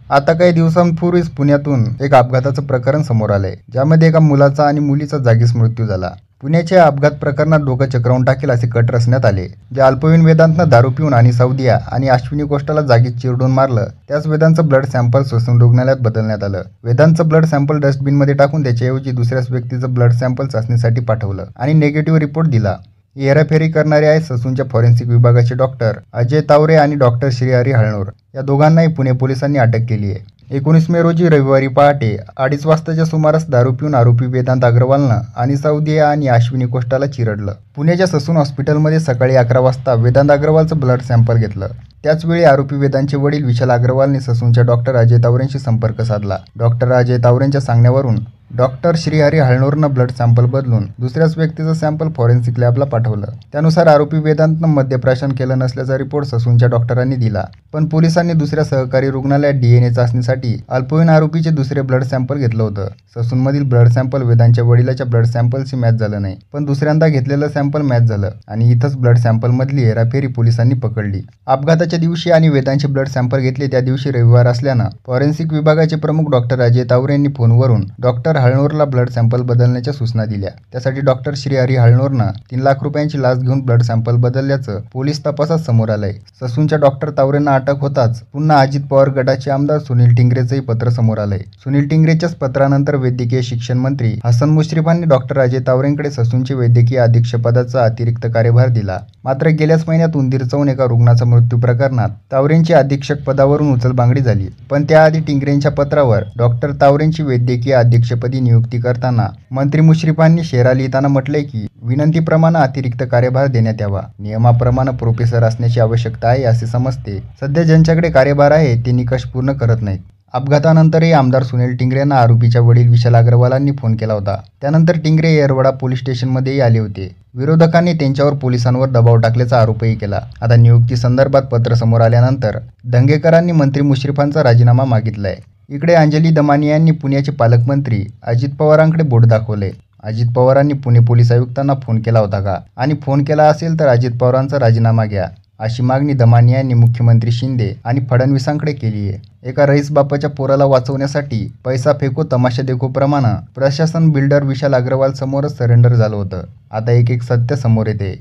आता काही दिवसांपूर्वीच पुण्यातून एक अपघाताचं प्रकरण समोर आलंय, ज्यामध्ये एका मुलाचा आणि मुलीचा जागीच मृत्यू झाला. पुण्याच्या अपघात प्रकरणात डोकं चक्रावून टाकेल असे कट रचण्यात आले. जे अल्पवयीन वेदांतनं दारू पिऊन आणि सौदिया आणि अश्विनी कोष्टाला जागीच चिरडून मारलं, त्याच वेदांतचं ब्लड सॅम्पल ससून रुग्णालयात बदलण्यात आलं. वेदांतचं ब्लड सॅम्पल डस्टबिनमध्ये टाकून त्याच्याऐवजी दुसऱ्याच व्यक्तीचं ब्लड सॅम्पल चाचणीसाठी पाठवलं आणि निगेटिव्ह रिपोर्ट दिला. हेराफेरी करणारे आहेत ससूनच्या फॉरेन्सिक विभागाचे डॉक्टर अजय तावरे आणि डॉक्टर श्रीहरी हळनूर. या दोघांनाही पुणे पोलिसांनी अटक केली आहे. 19 मे रोजी रविवारी पहाटे 2:30 वाजताच्या सुमारास दारू पिऊन आरोपी वेदांत अग्रवालनं आणि सौदिया आणि अश्विनी कोष्टाला चिरडलं. पुण्याच्या ससून हॉस्पिटलमध्ये सकाळी 11 वाजता वेदांत अग्रवालचं ब्लड सॅम्पल घेतलं. त्याचवेळी आरोपी वेदांतचे वडील विशाल अग्रवालने ससूनच्या डॉक्टर अजय तावरेंशी संपर्क साधला. डॉक्टर अजय तावरेंच्या सांगण्यावरून डॉक्टर श्रीहरी हळनूरनं ब्लड सॅम्पल बदलून दुसऱ्याच व्यक्तीचं सॅम्पल फॉरेन्सिक लॅबला पाठवलं. त्यानुसार आरोपी वेदांतनं मद्यप्राशन केलं नसल्याचा रिपोर्ट ससूनच्या डॉक्टरांनी दिला. पण पोलिसांनी दुसऱ्या सहकारी रुग्णालयात DNA चाचणीसाठी अल्पवयीन आरोपीचे दुसरे ब्लड सॅम्पल घेतलं होतं. ससूनमधील ब्लड सॅम्पल वेदांतच्या वडिलाच्या ब्लड सॅम्पलशी मॅच झालं नाही, पण दुसऱ्यांदा घेतलेलं सॅम्पल मॅच झालं आणि इथंच ब्लड सॅम्पलमधली हेराफेरी पोलिसांनी पकडली. अपघाताच्या दिवशी आणि वेदांतचे ब्लड सॅम्पल घेतले त्या दिवशी रविवार असल्यानं फॉरेन्सिक विभागाचे प्रमुख डॉक्टर अजय तावरे यांनी फोनवरून डॉक्टर हळनूरला ब्लड सॅम्पल बदलण्याच्या सूचना दिल्या. त्यासाठी डॉक्टर श्रीहरी हळनूरनं 3 लाख रुपयांची लाच घेऊन ब्लड सॅम्पल बदलल्याचं पोलीस तपासात समोर आलंय. ससूनच्या डॉक्टर तावरेंना अटक होताच पुन्हा अजित पवार गटाचे आमदार सुनील टिंगरेचंही पत्र समोर आलंय. सुनील टिंगरेच्याच पत्रानंतर वैद्यकीय शिक्षण मंत्री हसन मुश्रीफांनी डॉक्टर अजय तावरेंकडे ससूनचे वैद्यकीय अधीक्षकपदाचा अतिरिक्त कार्यभार दिला. मात्र गेल्याच महिन्यात उंदीर चावून एका रुग्णाचा मृत्यू प्रकरणात तावरेंची अधीक्षक पदावरून उचलबांगडी झाली. पण त्याआधी टिंगरेंच्या पत्रावर डॉक्टर तावरेंची वैद्यकीय अध्यक्षपदी नियुक्ती करताना मंत्री मुश्रीफांनी शेरा लिहिताना म्हटलंय की विनंतीप्रमाणे अतिरिक्त कार्यभार देण्यात यावा. नियमाप्रमाणे प्रोफेसर असण्याची आवश्यकता आहे असे समजते. सध्या ज्यांच्याकडे कार्यभार आहे ते निकष पूर्ण करत नाहीत. अपघातानंतरही आमदार सुनील टिंगरे यांना आरोपीच्या वडील विशाल अग्रवालांनी फोन केला होता. त्यानंतर टिंगरे येरवडा पोलीस स्टेशनमध्येही आले होते. विरोधकांनी त्यांच्यावर पोलिसांवर दबाव टाकल्याचा आरोपही केला. आता नियुक्ती संदर्भात पत्र समोर आल्यानंतर दंगेकरांनी मंत्री मुश्रीफांचा राजीनामा मागितलाय. इकडे अंजली दमानिया यांनी पुण्याचे पालकमंत्री अजित पवारांकडे बोट दाखवले. अजित पवारांनी पुणे पोलीस आयुक्तांना फोन केला होता का? आणि फोन केला असेल तर अजित पवारांचा राजीनामा घ्या, अशी मागणी दमानिया यांनी मुख्यमंत्री शिंदे आणि फडणवीसांकडे केली आहे. एका रईस बापाच्या पोराला वाचवण्यासाठी पैसा फेको तमाशा देखो प्रमाणे प्रशासन बिल्डर विशाल अग्रवाल समोरच सरेंडर झालं होतं. आता एक सत्य समोर येते.